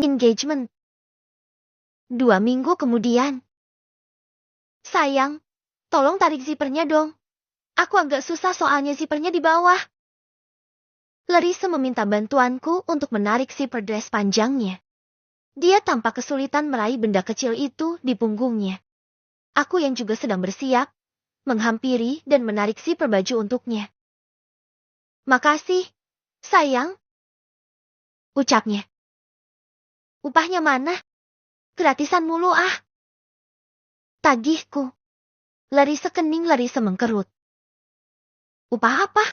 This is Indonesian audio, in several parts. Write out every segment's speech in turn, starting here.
engagement. 2 minggu kemudian. Sayang, tolong tarik zipernya dong. Aku agak susah soalnya zipernya di bawah. Larissa meminta bantuanku untuk menarik zipper dress panjangnya. Dia tampak kesulitan meraih benda kecil itu di punggungnya. Aku yang juga sedang bersiap, menghampiri dan menarik zipper baju untuknya. Makasih, sayang, ucapnya. Upahnya mana? Gratisan mulu ah. Tagihku. Larissa kening, Larissa mengkerut. Upah apa?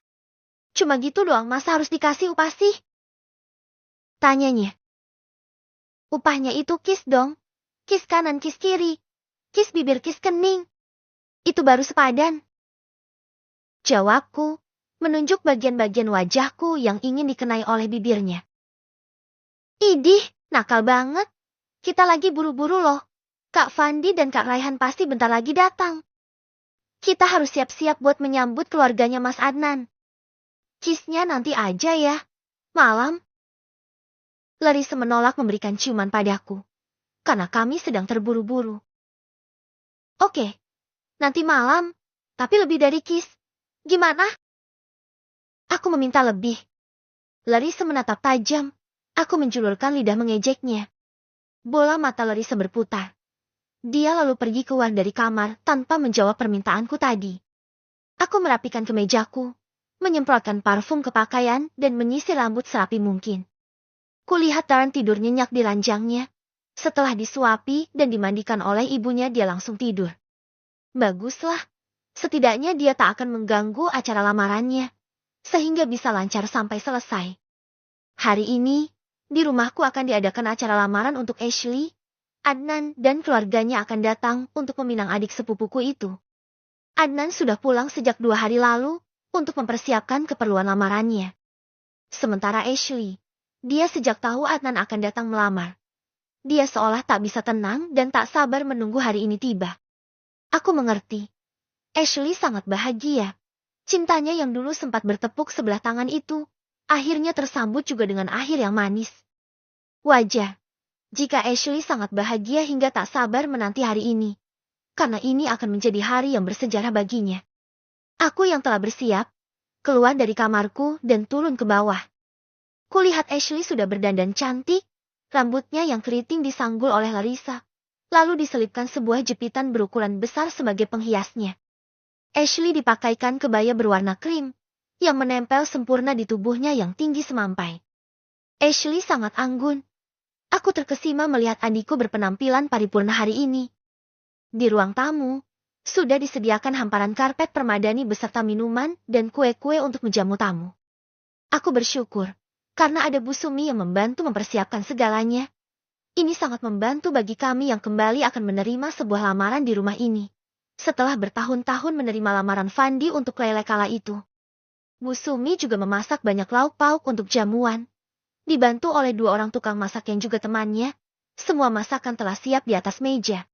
Cuma gitu doang, masa harus dikasih upah sih? Tanyanya. Upahnya itu kiss dong. Kiss kanan, kiss kiri. Kiss bibir, kiss kening. Itu baru sepadan. Jawabku, menunjuk bagian-bagian wajahku yang ingin dikenai oleh bibirnya. Idih, nakal banget. Kita lagi buru-buru loh. Kak Fandi dan Kak Raihan pasti bentar lagi datang. Kita harus siap-siap buat menyambut keluarganya Mas Adnan. Kissnya nanti aja ya. Malam. Larissa menolak memberikan ciuman padaku. Karena kami sedang terburu-buru. Oke. Nanti malam. Tapi lebih dari kiss. Gimana? Aku meminta lebih. Larissa menatap tajam. Aku menjulurkan lidah mengejeknya. Bola mata Larissa berputar. Dia lalu pergi keluar dari kamar tanpa menjawab permintaanku tadi. Aku merapikan kemejaku, menyemprotkan parfum ke pakaian dan menyisir rambut serapi mungkin. Kulihat Darren tidur nyenyak di ranjangnya. Setelah disuapi dan dimandikan oleh ibunya, dia langsung tidur. Baguslah. Setidaknya dia tak akan mengganggu acara lamarannya, sehingga bisa lancar sampai selesai. Hari ini, di rumahku akan diadakan acara lamaran untuk Ashley. Adnan dan keluarganya akan datang untuk meminang adik sepupuku itu. Adnan sudah pulang sejak 2 hari lalu untuk mempersiapkan keperluan lamarannya. Sementara Ashley, dia sejak tahu Adnan akan datang melamar. Dia seolah tak bisa tenang dan tak sabar menunggu hari ini tiba. Aku mengerti. Ashley sangat bahagia. Cintanya yang dulu sempat bertepuk sebelah tangan itu, akhirnya tersambut juga dengan akhir yang manis. Wajar. Jika Ashley sangat bahagia hingga tak sabar menanti hari ini. Karena ini akan menjadi hari yang bersejarah baginya. Aku yang telah bersiap, keluar dari kamarku dan turun ke bawah. Kulihat Ashley sudah berdandan cantik, rambutnya yang keriting disanggul oleh Larissa, lalu diselipkan sebuah jepitan berukuran besar sebagai penghiasnya. Ashley dipakaikan kebaya berwarna krim, yang menempel sempurna di tubuhnya yang tinggi semampai. Ashley sangat anggun. Aku terkesima melihat adikku berpenampilan paripurna hari ini. Di ruang tamu, sudah disediakan hamparan karpet permadani beserta minuman dan kue-kue untuk menjamu tamu. Aku bersyukur, karena ada Bu Sumi yang membantu mempersiapkan segalanya. Ini sangat membantu bagi kami yang kembali akan menerima sebuah lamaran di rumah ini. Setelah bertahun-tahun menerima lamaran Fandi untuk lele kala itu. Bu Sumi juga memasak banyak lauk pauk untuk jamuan. Dibantu oleh 2 orang tukang masak yang juga temannya, semua masakan telah siap di atas meja.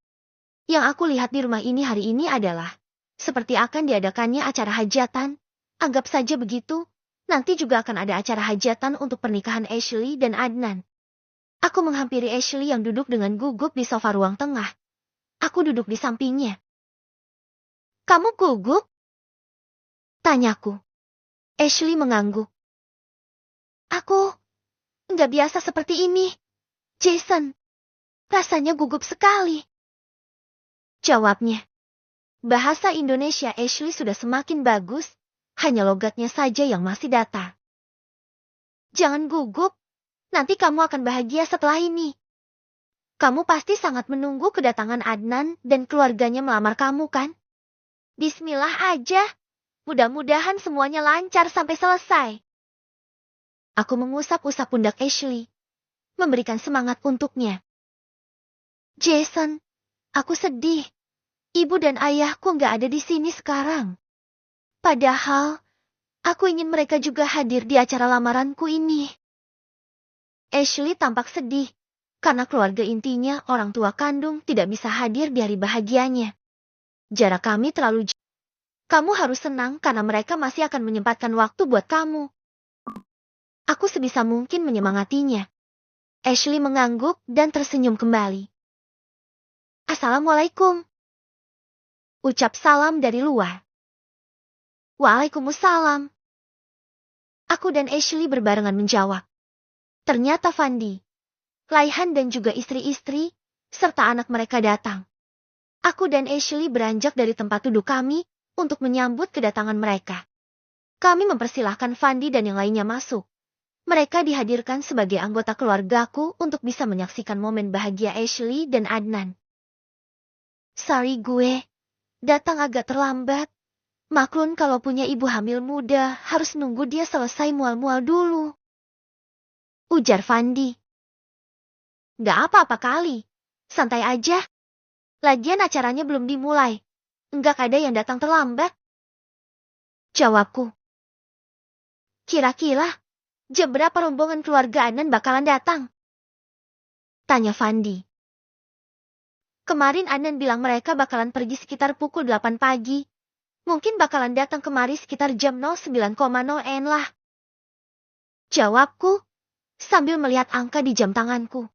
Yang aku lihat di rumah ini hari ini adalah, seperti akan diadakannya acara hajatan, anggap saja begitu, nanti juga akan ada acara hajatan untuk pernikahan Ashley dan Adnan. Aku menghampiri Ashley yang duduk dengan gugup di sofa ruang tengah. Aku duduk di sampingnya. Kamu gugup? Tanyaku. Ashley mengangguk. Aku nggak biasa seperti ini, Jason. Rasanya gugup sekali. Jawabnya. Bahasa Indonesia Ashley sudah semakin bagus, hanya logatnya saja yang masih datar. Jangan gugup, nanti kamu akan bahagia setelah ini. Kamu pasti sangat menunggu kedatangan Adnan dan keluarganya melamar kamu kan? Bismillah aja, mudah-mudahan semuanya lancar sampai selesai. Aku mengusap-usap pundak Ashley, memberikan semangat untuknya. Jason, aku sedih. Ibu dan ayahku nggak ada di sini sekarang. Padahal, aku ingin mereka juga hadir di acara lamaranku ini. Ashley tampak sedih, karena keluarga intinya orang tua kandung tidak bisa hadir di hari bahagianya. Jarak kami terlalu jauh. Kamu harus senang karena mereka masih akan menyempatkan waktu buat kamu. Aku sebisa mungkin menyemangatinya. Ashley mengangguk dan tersenyum kembali. Assalamualaikum. Ucap salam dari luar. Waalaikumsalam. Aku dan Ashley berbarengan menjawab. Ternyata Fandi, Raihan dan juga istri-istri, serta anak mereka datang. Aku dan Ashley beranjak dari tempat duduk kami untuk menyambut kedatangan mereka. Kami mempersilahkan Fandi dan yang lainnya masuk. Mereka dihadirkan sebagai anggota keluargaku untuk bisa menyaksikan momen bahagia Ashley dan Adnan. Sorry gue, datang agak terlambat. Maklum kalau punya ibu hamil muda, harus nunggu dia selesai mual-mual dulu. Ujar Fandi. Gak apa-apa kali, santai aja. Lagian acaranya belum dimulai. Enggak ada yang datang terlambat. Jawabku. Kira-kira, jam berapa rombongan keluarga Adnan bakalan datang? Tanya Fandi. Kemarin Adnan bilang mereka bakalan pergi sekitar pukul 8 pagi. Mungkin bakalan datang kemari sekitar jam 09.00 lah. Jawabku, sambil melihat angka di jam tanganku.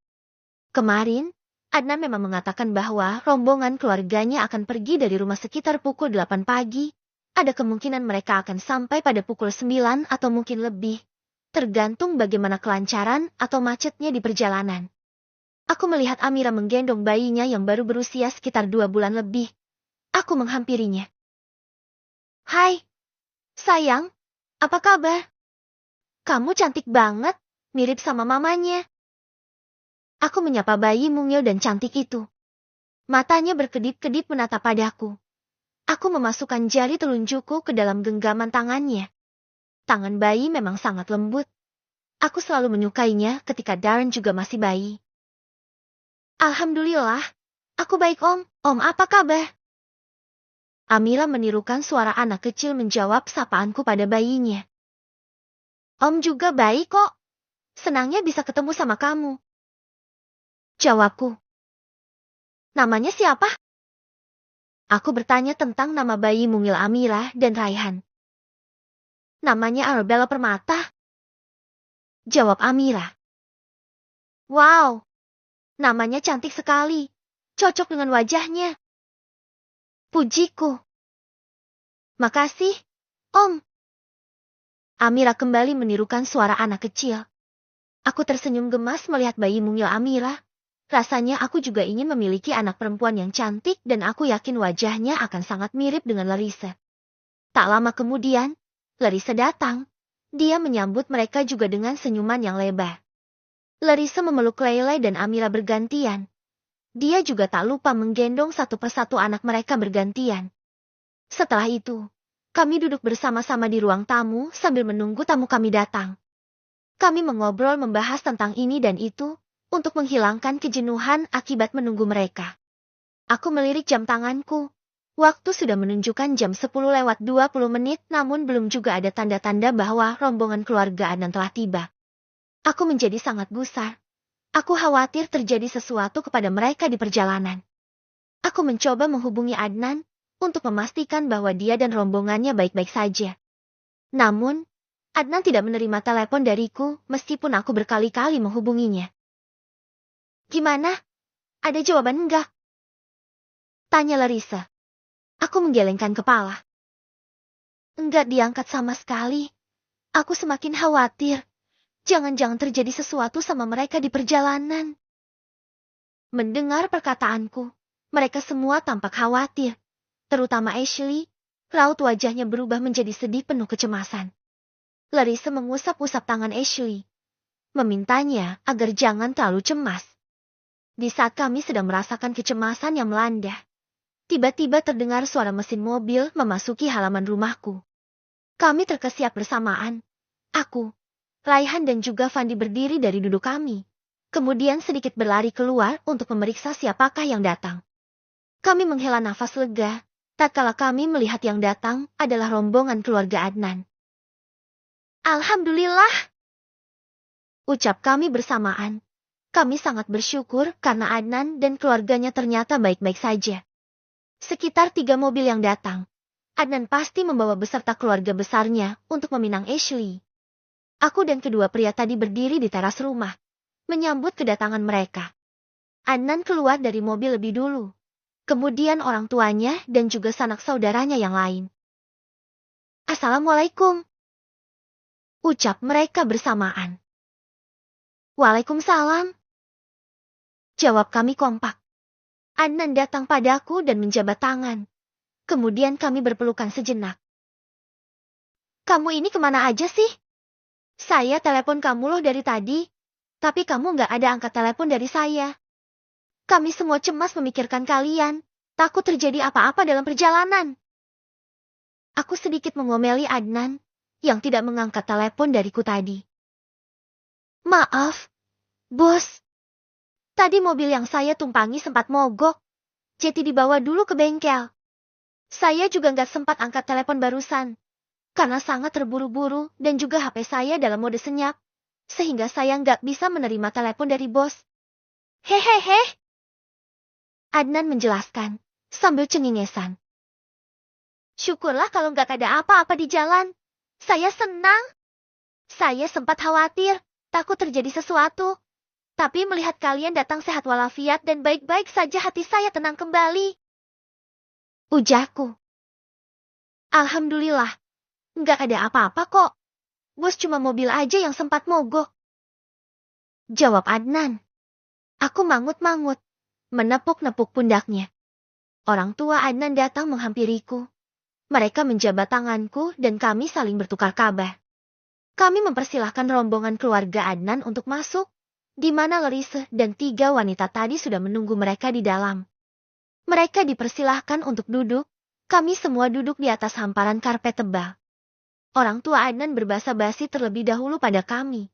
Kemarin, Adnan memang mengatakan bahwa rombongan keluarganya akan pergi dari rumah sekitar pukul 8 pagi. Ada kemungkinan mereka akan sampai pada pukul 9 atau mungkin lebih. Tergantung bagaimana kelancaran atau macetnya di perjalanan. Aku melihat Amira menggendong bayinya yang baru berusia sekitar 2 bulan lebih. Aku menghampirinya. Hai, sayang, apa kabar? Kamu cantik banget, mirip sama mamanya. Aku menyapa bayi mungil dan cantik itu. Matanya berkedip-kedip menatap padaku. Aku memasukkan jari telunjukku ke dalam genggaman tangannya. Tangan bayi memang sangat lembut. Aku selalu menyukainya ketika Darren juga masih bayi. Alhamdulillah, aku baik Om. Om apa kabar? Amira menirukan suara anak kecil menjawab sapaanku pada bayinya. Om juga baik kok. Senangnya bisa ketemu sama kamu. Jawabku. Namanya siapa? Aku bertanya tentang nama bayi mungil Amira dan Raihan. Namanya Arabella Permata. Jawab Amira. Wow, namanya cantik sekali. Cocok dengan wajahnya. Pujiku. Makasih, Om. Amira kembali menirukan suara anak kecil. Aku tersenyum gemas melihat bayi mungil Amira. Rasanya aku juga ingin memiliki anak perempuan yang cantik dan aku yakin wajahnya akan sangat mirip dengan Larissa. Tak lama kemudian, Larissa datang. Dia menyambut mereka juga dengan senyuman yang lebar. Larissa memeluk Leila dan Amira bergantian. Dia juga tak lupa menggendong satu persatu anak mereka bergantian. Setelah itu, kami duduk bersama-sama di ruang tamu sambil menunggu tamu kami datang. Kami mengobrol membahas tentang ini dan itu, untuk menghilangkan kejenuhan akibat menunggu mereka. Aku melirik jam tanganku. Waktu sudah menunjukkan jam 10:20 namun belum juga ada tanda-tanda bahwa rombongan keluarga Adnan telah tiba. Aku menjadi sangat gusar. Aku khawatir terjadi sesuatu kepada mereka di perjalanan. Aku mencoba menghubungi Adnan untuk memastikan bahwa dia dan rombongannya baik-baik saja. Namun, Adnan tidak menerima telepon dariku meskipun aku berkali-kali menghubunginya. Gimana? Ada jawaban enggak? Tanya Larissa. Aku menggelengkan kepala. Enggak diangkat sama sekali. Aku semakin khawatir. Jangan-jangan terjadi sesuatu sama mereka di perjalanan. Mendengar perkataanku, mereka semua tampak khawatir. Terutama Ashley, raut wajahnya berubah menjadi sedih penuh kecemasan. Larissa mengusap-usap tangan Ashley. Memintanya agar jangan terlalu cemas. Di saat kami sedang merasakan kecemasan yang melanda, tiba-tiba terdengar suara mesin mobil memasuki halaman rumahku. Kami terkesiap bersamaan. Aku, Raihan dan juga Fandi berdiri dari duduk kami. Kemudian sedikit berlari keluar untuk memeriksa siapakah yang datang. Kami menghela nafas lega, tatkala kami melihat yang datang adalah rombongan keluarga Adnan. Alhamdulillah! Ucap kami bersamaan. Kami sangat bersyukur karena Adnan dan keluarganya ternyata baik-baik saja. Sekitar 3 mobil yang datang. Adnan pasti membawa beserta keluarga besarnya untuk meminang Ashley. Aku dan kedua pria tadi berdiri di teras rumah, menyambut kedatangan mereka. Adnan keluar dari mobil lebih dulu. Kemudian orang tuanya dan juga sanak saudaranya yang lain. Assalamualaikum, ucap mereka bersamaan. Waalaikumsalam, jawab kami kompak. Adnan datang padaku dan menjabat tangan. Kemudian kami berpelukan sejenak. Kamu ini kemana aja sih? Saya telepon kamu loh dari tadi, tapi kamu nggak ada angkat telepon dari saya. Kami semua cemas memikirkan kalian, takut terjadi apa-apa dalam perjalanan. Aku sedikit mengomeli Adnan, yang tidak mengangkat telepon dariku tadi. Maaf, bos. Tadi mobil yang saya tumpangi sempat mogok, jadi dibawa dulu ke bengkel. Saya juga nggak sempat angkat telepon barusan, karena sangat terburu-buru dan juga HP saya dalam mode senyap, sehingga saya nggak bisa menerima telepon dari bos. Hehehe. Adnan menjelaskan, sambil cengengesan. Syukurlah kalau nggak ada apa-apa di jalan. Saya senang. Saya sempat khawatir, takut terjadi sesuatu. Tapi melihat kalian datang sehat walafiat dan baik-baik saja hati saya tenang kembali. Ujarku. Alhamdulillah. Nggak ada apa-apa kok. Bos cuma mobil aja yang sempat mogok. Jawab Adnan. Aku mangut-mangut, menepuk-nepuk pundaknya. Orang tua Adnan datang menghampiriku. Mereka menjabat tanganku dan kami saling bertukar kabar. Kami mempersilahkan rombongan keluarga Adnan untuk masuk, di mana Lerise dan 3 wanita tadi sudah menunggu mereka di dalam. Mereka dipersilahkan untuk duduk, kami semua duduk di atas hamparan karpet tebal. Orang tua Adnan berbahasa basi terlebih dahulu pada kami.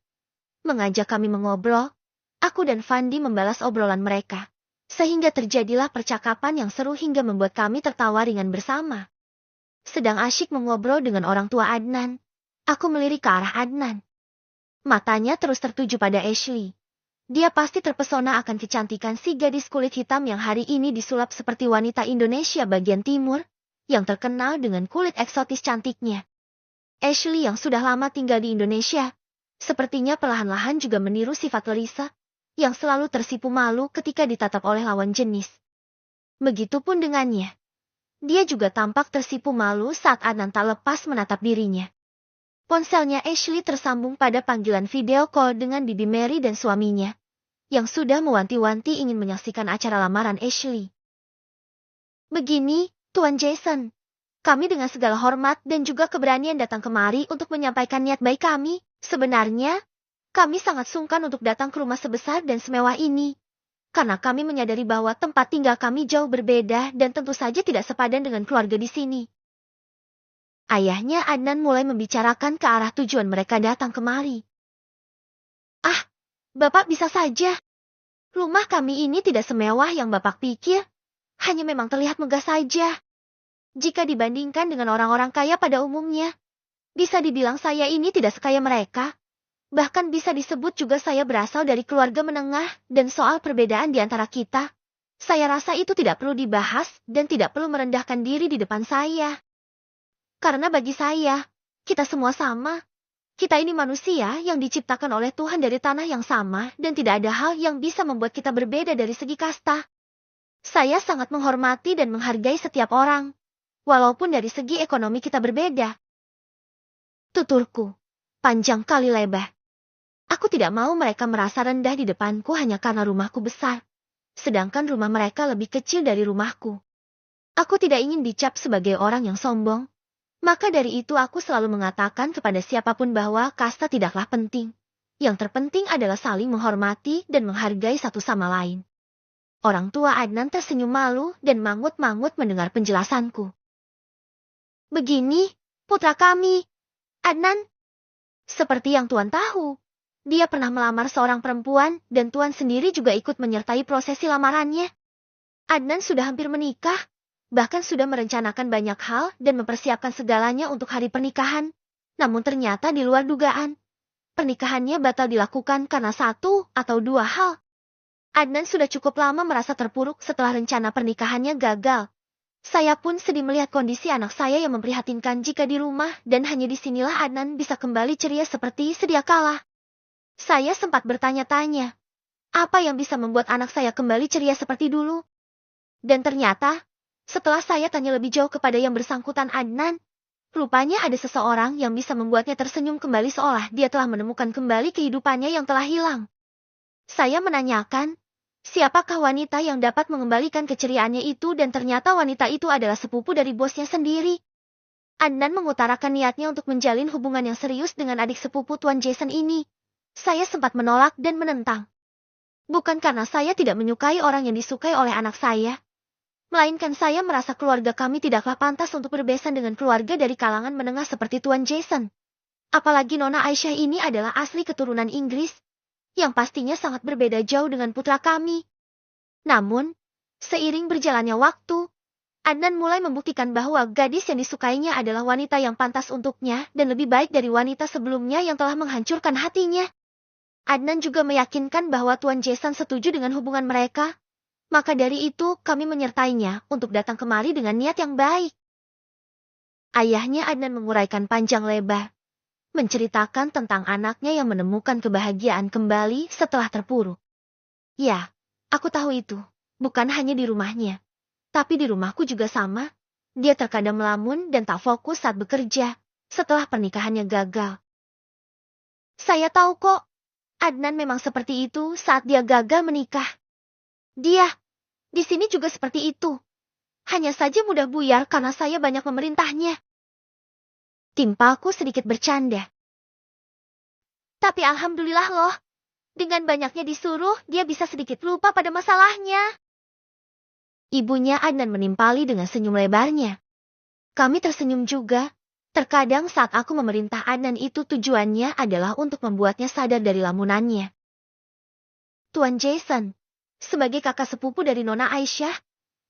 Mengajak kami mengobrol, aku dan Fandi membalas obrolan mereka. Sehingga terjadilah percakapan yang seru hingga membuat kami tertawa ringan bersama. Sedang asyik mengobrol dengan orang tua Adnan, aku melirik ke arah Adnan. Matanya terus tertuju pada Ashley. Dia pasti terpesona akan kecantikan si gadis kulit hitam yang hari ini disulap seperti wanita Indonesia bagian timur, yang terkenal dengan kulit eksotis cantiknya. Ashley yang sudah lama tinggal di Indonesia, sepertinya perlahan-lahan juga meniru sifat Lerise, yang selalu tersipu malu ketika ditatap oleh lawan jenis. Begitupun dengannya. Dia juga tampak tersipu malu saat Adnan tak lepas menatap dirinya. Ponselnya Ashley tersambung pada panggilan video call dengan Bibi Mary dan suaminya, yang sudah mewanti-wanti ingin menyaksikan acara lamaran Ashley. Begini, Tuan Jason, kami dengan segala hormat dan juga keberanian datang kemari untuk menyampaikan niat baik kami. Sebenarnya, kami sangat sungkan untuk datang ke rumah sebesar dan semewah ini, karena kami menyadari bahwa tempat tinggal kami jauh berbeda dan tentu saja tidak sepadan dengan keluarga di sini. Ayahnya Adnan mulai membicarakan ke arah tujuan mereka datang kemari. Ah, Bapak bisa saja. Rumah kami ini tidak semewah yang Bapak pikir, hanya memang terlihat megah saja. Jika dibandingkan dengan orang-orang kaya pada umumnya, bisa dibilang saya ini tidak sekaya mereka. Bahkan bisa disebut juga saya berasal dari keluarga menengah dan soal perbedaan di antara kita, saya rasa itu tidak perlu dibahas dan tidak perlu merendahkan diri di depan saya. Karena bagi saya, kita semua sama. Kita ini manusia yang diciptakan oleh Tuhan dari tanah yang sama dan tidak ada hal yang bisa membuat kita berbeda dari segi kasta. Saya sangat menghormati dan menghargai setiap orang, walaupun dari segi ekonomi kita berbeda. Tuturku, panjang kali lebar. Aku tidak mau mereka merasa rendah di depanku hanya karena rumahku besar, sedangkan rumah mereka lebih kecil dari rumahku. Aku tidak ingin dicap sebagai orang yang sombong. Maka dari itu aku selalu mengatakan kepada siapapun bahwa kasta tidaklah penting. Yang terpenting adalah saling menghormati dan menghargai satu sama lain. Orang tua Adnan tersenyum malu dan mangut-mangut mendengar penjelasanku. Begini, putra kami, Adnan. Seperti yang Tuan tahu, dia pernah melamar seorang perempuan dan Tuan sendiri juga ikut menyertai prosesi lamarannya. Adnan sudah hampir menikah. Bahkan sudah merencanakan banyak hal dan mempersiapkan segalanya untuk hari pernikahan. Namun ternyata di luar dugaan. Pernikahannya batal dilakukan karena 1 atau 2 hal. Adnan sudah cukup lama merasa terpuruk setelah rencana pernikahannya gagal. Saya pun sedih melihat kondisi anak saya yang memprihatinkan jika di rumah dan hanya disinilah Adnan bisa kembali ceria seperti sedia kala. Saya sempat bertanya-tanya, Apa yang bisa membuat anak saya kembali ceria seperti dulu? Dan ternyata, setelah saya tanya lebih jauh kepada yang bersangkutan Adnan, rupanya ada seseorang yang bisa membuatnya tersenyum kembali seolah dia telah menemukan kembali kehidupannya yang telah hilang. Saya menanyakan, siapakah wanita yang dapat mengembalikan keceriaannya itu dan ternyata wanita itu adalah sepupu dari bosnya sendiri. Adnan mengutarakan niatnya untuk menjalin hubungan yang serius dengan adik sepupu Tuan Jason ini. Saya sempat menolak dan menentang. Bukan karena saya tidak menyukai orang yang disukai oleh anak saya, melainkan saya merasa keluarga kami tidaklah pantas untuk berbesan dengan keluarga dari kalangan menengah seperti Tuan Jason. Apalagi Nona Aisyah ini adalah asli keturunan Inggris, yang pastinya sangat berbeda jauh dengan putra kami. Namun, seiring berjalannya waktu, Adnan mulai membuktikan bahwa gadis yang disukainya adalah wanita yang pantas untuknya dan lebih baik dari wanita sebelumnya yang telah menghancurkan hatinya. Adnan juga meyakinkan bahwa Tuan Jason setuju dengan hubungan mereka. Maka dari itu kami menyertainya untuk datang kemari dengan niat yang baik. Ayahnya Adnan menguraikan panjang lebar, menceritakan tentang anaknya yang menemukan kebahagiaan kembali setelah terpuruk. Ya, aku tahu itu, bukan hanya di rumahnya, tapi di rumahku juga sama. Dia terkadang melamun dan tak fokus saat bekerja, setelah pernikahannya gagal. Saya tahu kok, Adnan memang seperti itu saat dia gagal menikah. Dia, di sini juga seperti itu. Hanya saja mudah buyar karena saya banyak memerintahnya. Timpalku sedikit bercanda. Tapi alhamdulillah loh, dengan banyaknya disuruh, dia bisa sedikit lupa pada masalahnya. Ibunya Adnan menimpali dengan senyum lebarnya. Kami tersenyum juga. Terkadang saat aku memerintah Adnan itu tujuannya adalah untuk membuatnya sadar dari lamunannya. Tuan Jason, sebagai kakak sepupu dari Nona Aisyah,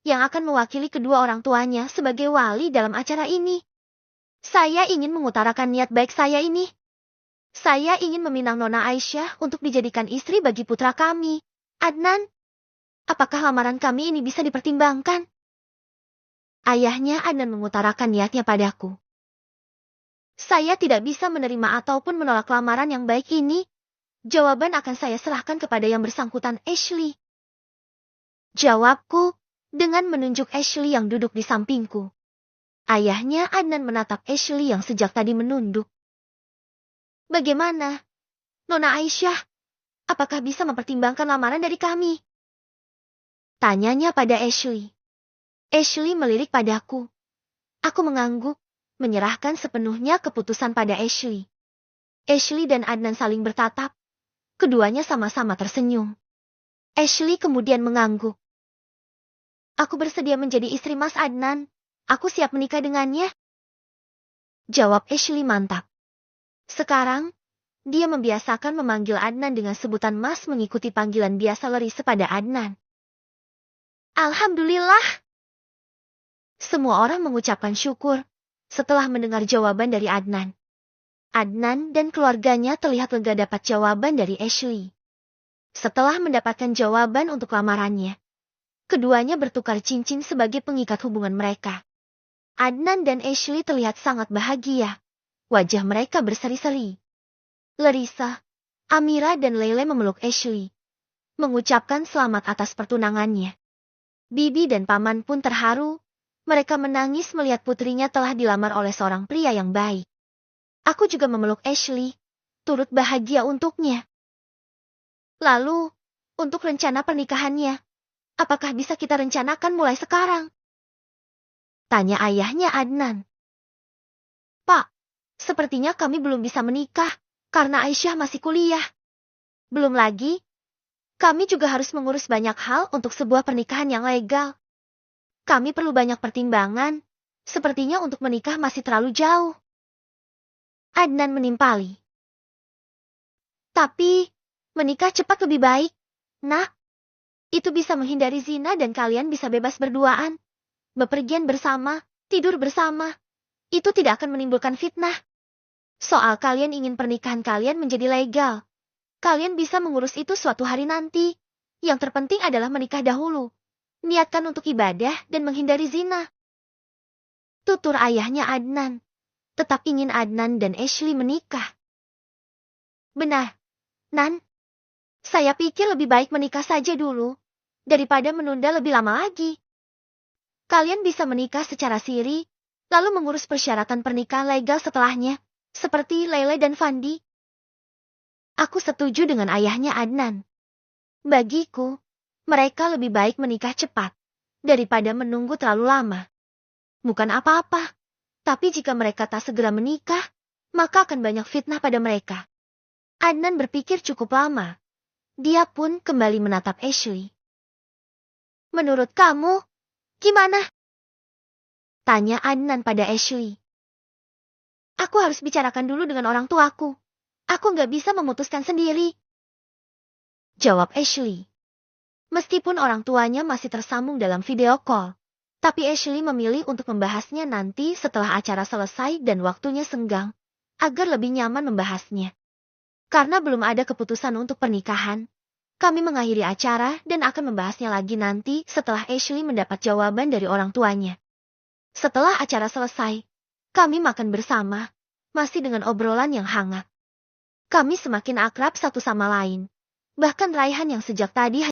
yang akan mewakili kedua orang tuanya sebagai wali dalam acara ini. Saya ingin mengutarakan niat baik saya ini. Saya ingin meminang Nona Aisyah untuk dijadikan istri bagi putra kami. Adnan, apakah lamaran kami ini bisa dipertimbangkan? Ayahnya Adnan mengutarakan niatnya padaku. Saya tidak bisa menerima ataupun menolak lamaran yang baik ini. Jawaban akan saya serahkan kepada yang bersangkutan Ashley. Jawabku, dengan menunjuk Ashley yang duduk di sampingku. Ayahnya Adnan menatap Ashley yang sejak tadi menunduk. Bagaimana, Nona Aisyah? Apakah bisa mempertimbangkan lamaran dari kami? Tanyanya pada Ashley. Ashley melirik padaku. Aku mengangguk, menyerahkan sepenuhnya keputusan pada Ashley. Ashley dan Adnan saling bertatap. Keduanya sama-sama tersenyum. Ashley kemudian mengangguk. Aku bersedia menjadi istri Mas Adnan. Aku siap menikah dengannya. Jawab Ashley mantap. Sekarang, dia membiasakan memanggil Adnan dengan sebutan Mas mengikuti panggilan biasa Lerise pada Adnan. Alhamdulillah. Semua orang mengucapkan syukur setelah mendengar jawaban dari Adnan. Adnan dan keluarganya terlihat lega dapat jawaban dari Ashley. Setelah mendapatkan jawaban untuk lamarannya, keduanya bertukar cincin sebagai pengikat hubungan mereka. Adnan dan Ashley terlihat sangat bahagia. Wajah mereka berseri-seri. Larissa, Amira dan Lele memeluk Ashley, mengucapkan selamat atas pertunangannya. Bibi dan paman pun terharu. Mereka menangis melihat putrinya telah dilamar oleh seorang pria yang baik. Aku juga memeluk Ashley, turut bahagia untuknya. Lalu, untuk rencana pernikahannya, apakah bisa kita rencanakan mulai sekarang? Tanya ayahnya Adnan. Pak, sepertinya kami belum bisa menikah, karena Aisyah masih kuliah. Belum lagi, kami juga harus mengurus banyak hal untuk sebuah pernikahan yang legal. Kami perlu banyak pertimbangan, sepertinya untuk menikah masih terlalu jauh. Adnan menimpali. Tapi, menikah cepat lebih baik, Nak. Itu bisa menghindari zina dan kalian bisa bebas berduaan. Bepergian bersama, tidur bersama. Itu tidak akan menimbulkan fitnah. Soal kalian ingin pernikahan kalian menjadi legal. Kalian bisa mengurus itu suatu hari nanti. Yang terpenting adalah menikah dahulu. Niatkan untuk ibadah dan menghindari zina. Tutur ayahnya Adnan. Tetap ingin Adnan dan Ashley menikah. Benar, Nan. Saya pikir lebih baik menikah saja dulu, daripada menunda lebih lama lagi. Kalian bisa menikah secara siri, lalu mengurus persyaratan pernikahan legal setelahnya, seperti Lele dan Fandi. Aku setuju dengan ayahnya Adnan. Bagiku, mereka lebih baik menikah cepat, daripada menunggu terlalu lama. Bukan apa-apa, tapi jika mereka tak segera menikah, maka akan banyak fitnah pada mereka. Adnan berpikir cukup lama. Dia pun kembali menatap Ashley. Menurut kamu, gimana? Tanya Adnan pada Ashley. Aku harus bicarakan dulu dengan orang tuaku. Aku nggak bisa memutuskan sendiri. Jawab Ashley. Meskipun orang tuanya masih tersambung dalam video call, tapi Ashley memilih untuk membahasnya nanti setelah acara selesai dan waktunya senggang, agar lebih nyaman membahasnya. Karena belum ada keputusan untuk pernikahan, kami mengakhiri acara dan akan membahasnya lagi nanti setelah Ashley mendapat jawaban dari orang tuanya. Setelah acara selesai, kami makan bersama, masih dengan obrolan yang hangat. Kami semakin akrab satu sama lain. Bahkan Raihan yang sejak tadi